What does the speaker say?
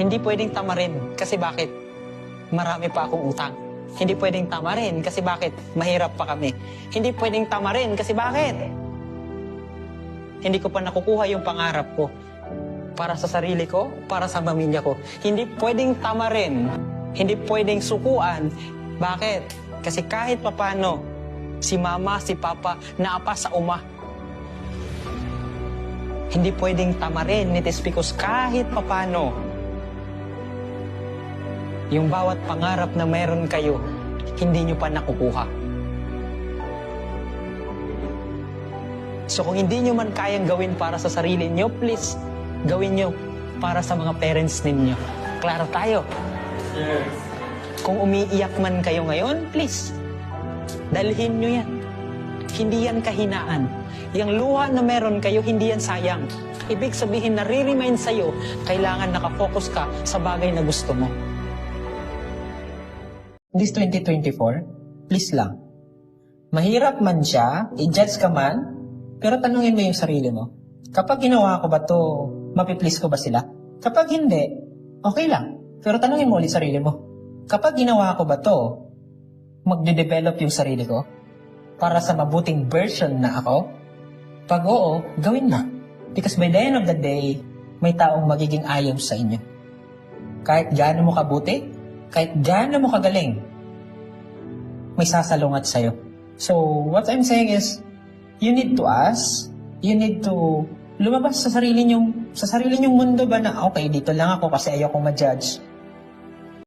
Hindi pwedeng tamarin kasi bakit? Marami pa akong utang. Hindi pwedeng tamarin kasi bakit? Mahirap pa kami. Hindi pwedeng tamarin kasi bakit? Hindi ko pa nakukuha yung pangarap ko. Para sa sarili ko, para sa pamilya ko. Hindi pwedeng tamarin. Hindi pwedeng sukuan. Bakit? Kasi kahit papano, si mama, si papa, naapa sa uma. Hindi pwedeng tamarin. It is because kahit papano, yung bawat pangarap na meron kayo, hindi nyo pa nakukuha. So kung hindi nyo man kayang gawin para sa sarili nyo, please, gawin nyo para sa mga parents ninyo. Klaro tayo. Yes. Kung umiiyak man kayo ngayon, please, dalhin nyo yan. Hindi yan kahinaan. Yung luha na meron kayo, hindi yan sayang. Ibig sabihin, nare-remind sa'yo, kailangan nakafocus ka sa bagay na gusto mo. This 2024, please lang. Mahirap man siya, i-judge ka man, pero tanungin mo yung sarili mo. Kapag ginawa ko ba to, mapiplease ko ba sila? Kapag hindi, okay lang. Pero tanungin mo ulit sarili mo. Kapag ginawa ko ba to, magde-develop yung sarili ko para sa mabuting version na ako? Pag oo, gawin na. Because by the end of the day, may taong magiging ayaw sa inyo. Kahit gaano mo kabuti, kahit gaano mo kagaling, may sasalungat sa'yo. So, what I'm saying is, you need to ask, you need to lumabas sa sarili nyong mundo ba na, okay, dito lang ako kasi ayoko ma-judge.